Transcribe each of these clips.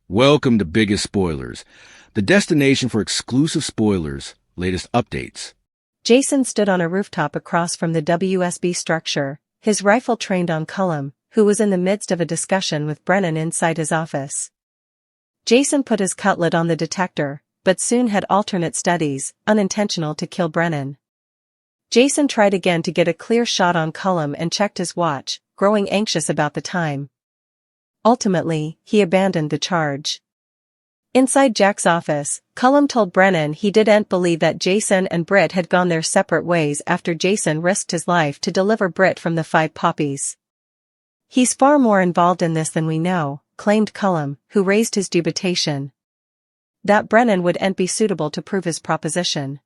Welcome to Biggest Spoilars, the destination for exclusive spoilers, latest updates. Jason stood on a rooftop across from the WSB structure, his rifle trained on Cullum, who was in the midst of a discussion with Brennan inside his office. Jason put his cutlass on the detector, but soon had alternate studies, unintentional to kill Brennan. Jason tried again to get a clear shot on Cullum and checked his watch, growing anxious about the time. Ultimately, he abandoned the charge. Inside Jack's office, Cullum told Brennan he didn't believe that Jason and Britt had gone their separate ways after Jason risked his life to deliver Britt from the 5 poppies. "He's far more involved in this than we know," claimed Cullum, who raised his dubitation. That Brennan wouldn't be suitable to prove his proposition.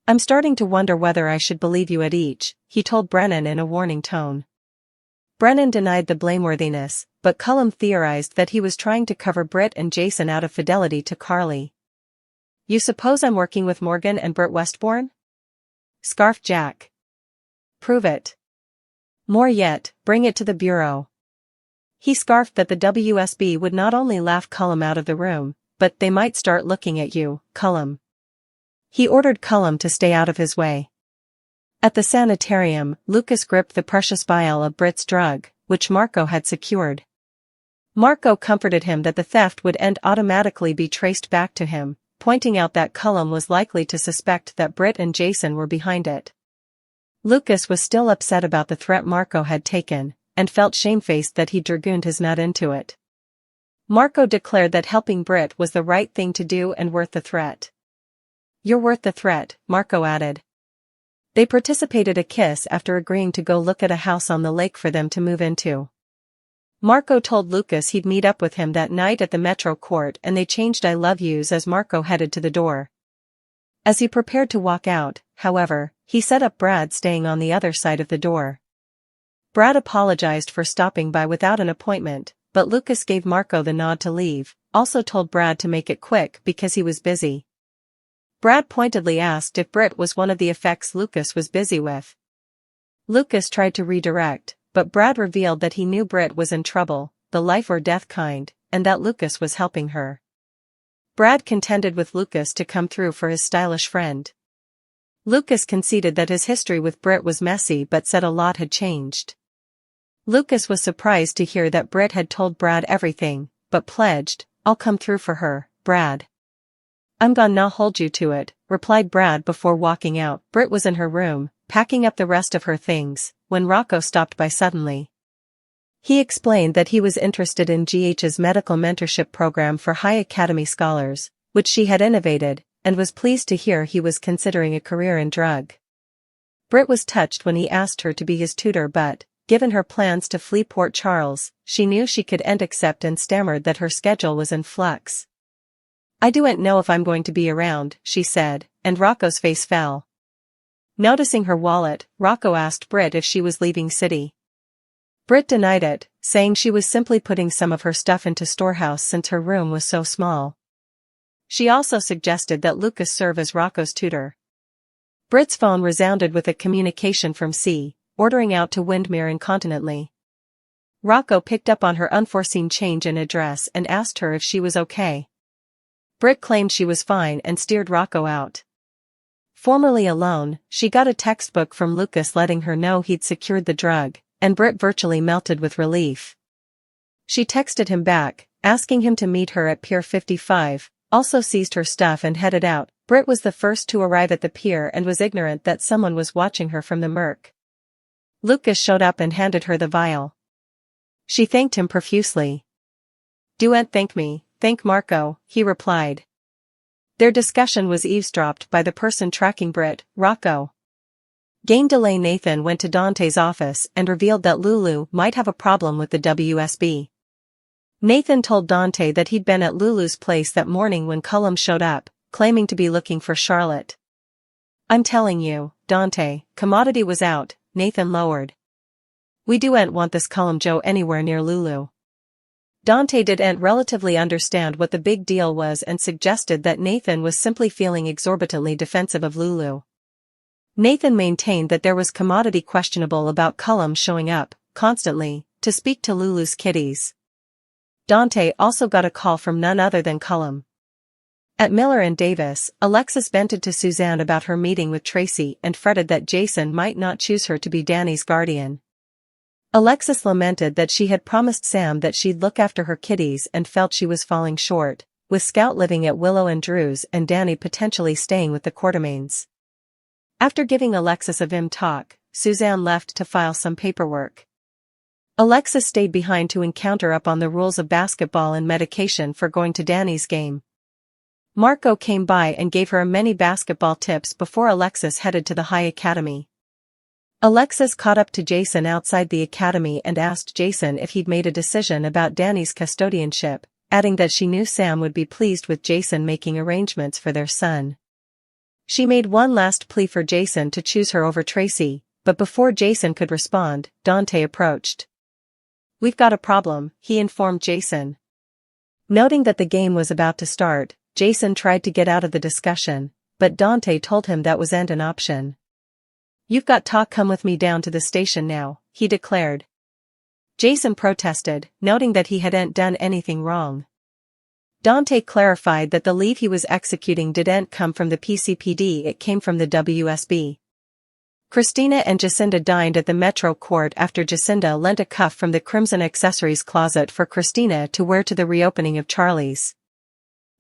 "I'm starting to wonder whether I should believe you at each," he told Brennan in a warning tone. Brennan denied the blameworthiness, but Cullum theorized that he was trying to cover Britt and Jason out of fidelity to Carly. "You suppose I'm working with Morgan and Britt Westbourne?" scarfed Jack. "Prove it. More yet, bring it to the bureau." He scarfed that the WSB would not only laugh Cullum out of the room, but they might start looking at you, Cullum. He ordered Cullum to stay out of his way. At the sanitarium, Lucas gripped the precious vial of Britt's drug, which Marco had secured. Marco comforted him that the theft would automatically be traced back to him, pointing out that Cullum was likely to suspect that Britt and Jason were behind it. Lucas was still upset about the threat Marco had taken, and felt shamefaced that he dragooned his nut into it. Marco declared that helping Britt was the right thing to do and worth the threat. "You're worth the threat," Marco added. They participated a kiss after agreeing to go look at a house on the lake for them to move into. Marco told Lucas he'd meet up with him that night at the Metro Court, and they changed "I love yous" as Marco headed to the door. As he prepared to walk out, however, he set up Brad staying on the other side of the door. Brad apologized for stopping by without an appointment, but Lucas gave Marco the nod to leave, also told Brad to make it quick because he was busy. Brad pointedly asked if Britt was one of the effects Lucas was busy with. Lucas tried to redirect, but Brad revealed that he knew Britt was in trouble, the life or death kind, and that Lucas was helping her. Brad contended with Lucas to come through for his stylish friend. Lucas conceded that his history with Britt was messy but said a lot had changed. Lucas was surprised to hear that Britt had told Brad everything, but pledged, "I'll come through for her, Brad." "I'm gonna hold you to it," replied Brad before walking out. Britt was in her room, packing up the rest of her things, when Rocco stopped by suddenly. He explained that he was interested in GH's medical mentorship program for high academy scholars, which she had innovated, and was pleased to hear he was considering a career in drug. Britt was touched when he asked her to be his tutor, but, given her plans to flee Port Charles, she knew she couldn't accept and stammered that her schedule was in flux. "I don't know if I'm going to be around," she said, and Rocco's face fell. Noticing her wallet, Rocco asked Britt if she was leaving city. Britt denied it, saying she was simply putting some of her stuff into storehouse since her room was so small. She also suggested that Lucas serve as Rocco's tutor. Britt's phone resounded with a communication from C, ordering out to Windmere incontinently. Rocco picked up on her unforeseen change in address and asked her if she was okay. Britt claimed she was fine and steered Rocco out. Formerly alone, she got a textbook from Lucas letting her know he'd secured the drug, and Britt virtually melted with relief. She texted him back, asking him to meet her at Pier 55, also seized her stuff and headed out. Britt was the first to arrive at the pier and was ignorant that someone was watching her from the murk. Lucas showed up and handed her the vial. She thanked him profusely. "Don't thank me, thank Marco," he replied. Their discussion was eavesdropped by the person tracking Britt, Rocco. Gain delay Nathan went to Dante's office and revealed that Lulu might have a problem with the WSB. Nathan told Dante that he'd been at Lulu's place that morning when Cullum showed up, claiming to be looking for Charlotte. "I'm telling you, Dante, commodity was out," Nathan lowered. "We don't want this Cullum Joe anywhere near Lulu." Dante didn't relatively understand what the big deal was and suggested that Nathan was simply feeling exorbitantly defensive of Lulu. Nathan maintained that there was commodity questionable about Cullum showing up, constantly, to speak to Lulu's kiddies. Dante also got a call from none other than Cullum. At Miller and Davis, Alexis vented to Suzanne about her meeting with Tracy and fretted that Jason might not choose her to be Danny's guardian. Alexis lamented that she had promised Sam that she'd look after her kitties and felt she was falling short, with Scout living at Willow and Drew's and Danny potentially staying with the Quartermaines. After giving Alexis a vim talk, Suzanne left to file some paperwork. Alexis stayed behind to encounter up on the rules of basketball and medication for going to Danny's game. Marco came by and gave her many basketball tips before Alexis headed to the High Academy. Alexis caught up to Jason outside the academy and asked Jason if he'd made a decision about Danny's custodianship, adding that she knew Sam would be pleased with Jason making arrangements for their son. She made one last plea for Jason to choose her over Tracy, but before Jason could respond, Dante approached. "We've got a problem," he informed Jason. Noting that the game was about to start, Jason tried to get out of the discussion, but Dante told him that wasn't an option. "You've got to come with me down to the station now," he declared. Jason protested, noting that he hadn't done anything wrong. Dante clarified that the leave he was executing didn't come from the PCPD, it came from the WSB. Christina and Jacinda dined at the Metro Court after Jacinda lent a cuff from the Crimson Accessories closet for Christina to wear to the reopening of Charlie's.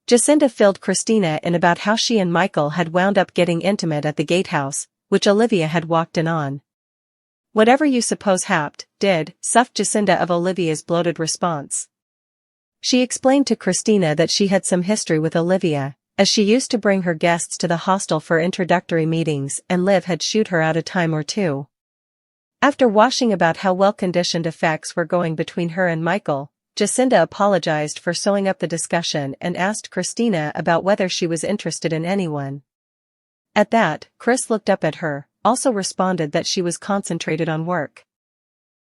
Jacinda filled Christina in about how she and Michael had wound up getting intimate at the gatehouse, which Olivia had walked in on. "Whatever you suppose did, suffed Jacinda of Olivia's bloated response. She explained to Christina that she had some history with Olivia, as she used to bring her guests to the hostel for introductory meetings and Liv had shooed her out a time or two. After washing about how well-conditioned effects were going between her and Michael, Jacinda apologized for sewing up the discussion and asked Christina about whether she was interested in anyone. At that, Chris looked up at her, also responded that she was concentrated on work.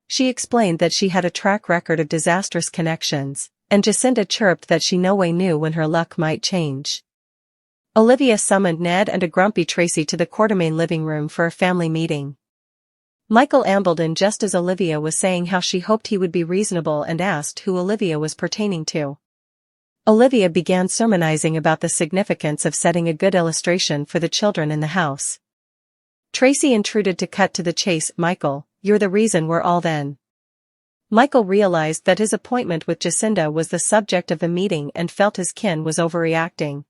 She explained that she had a track record of disastrous connections, and Jacinda chirped that she no way knew when her luck might change. Olivia summoned Ned and a grumpy Tracy to the Quartermaine living room for a family meeting. Michael ambled in just as Olivia was saying how she hoped he would be reasonable and asked who Olivia was pertaining to. Olivia began sermonizing about the significance of setting a good illustration for the children in the house. Tracy intruded to cut to the chase. "Michael, you're the reason we're all then." Michael realized that his appointment with Jacinda was the subject of the meeting and felt his kin was overreacting.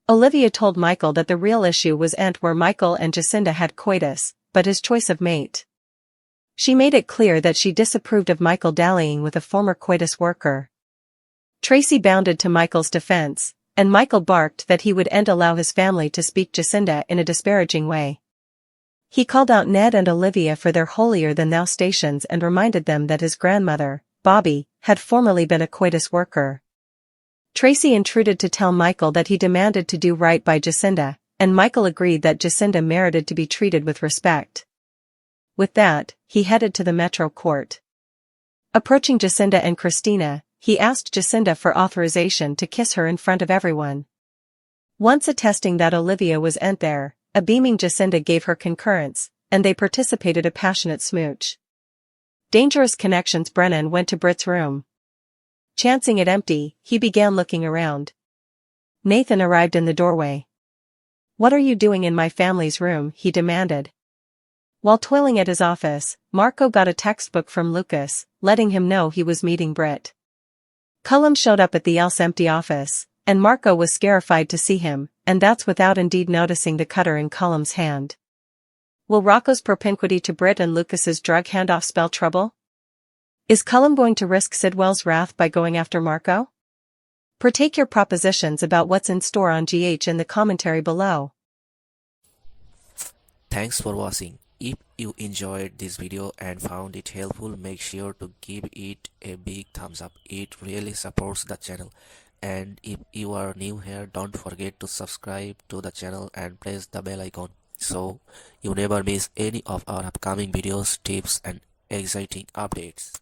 Olivia told Michael that the real issue wasn't where Michael and Jacinda had coitus, but his choice of mate. She made it clear that she disapproved of Michael dallying with a former coitus worker. Tracy bounded to Michael's defense, and Michael barked that he wouldn't allow his family to speak Jacinda in a disparaging way. He called out Ned and Olivia for their holier-than-thou stations and reminded them that his grandmother, Bobby, had formerly been a coitus worker. Tracy intruded to tell Michael that he demanded to do right by Jacinda, and Michael agreed that Jacinda merited to be treated with respect. With that, he headed to the Metro Court. Approaching Jacinda and Christina, he asked Jacinda for authorization to kiss her in front of everyone. Once attesting that Olivia wasn't there, a beaming Jacinda gave her concurrence, and they participated a passionate smooch. Dangerous connections. Brennan went to Britt's room. Chancing it empty, he began looking around. Nathan arrived in the doorway. "What are you doing in my family's room?" he demanded. While toiling at his office, Marco got a textbook from Lucas, letting him know he was meeting Britt. Cullum showed up at the else empty office, and Marco was scarified to see him, and that's without indeed noticing the cutter in Cullum's hand. Will Rocco's propinquity to Britt and Lucas's drug handoff spell trouble? Is Cullum going to risk Sidwell's wrath by going after Marco? Partake your propositions about what's in store on GH in the commentary below. Thanks for watching. If you enjoyed this video and found it helpful, make sure to give it a big thumbs up. It really supports the channel. And if you are new here, don't forget to subscribe to the channel and press the bell icon so you never miss any of our upcoming videos, tips and exciting updates.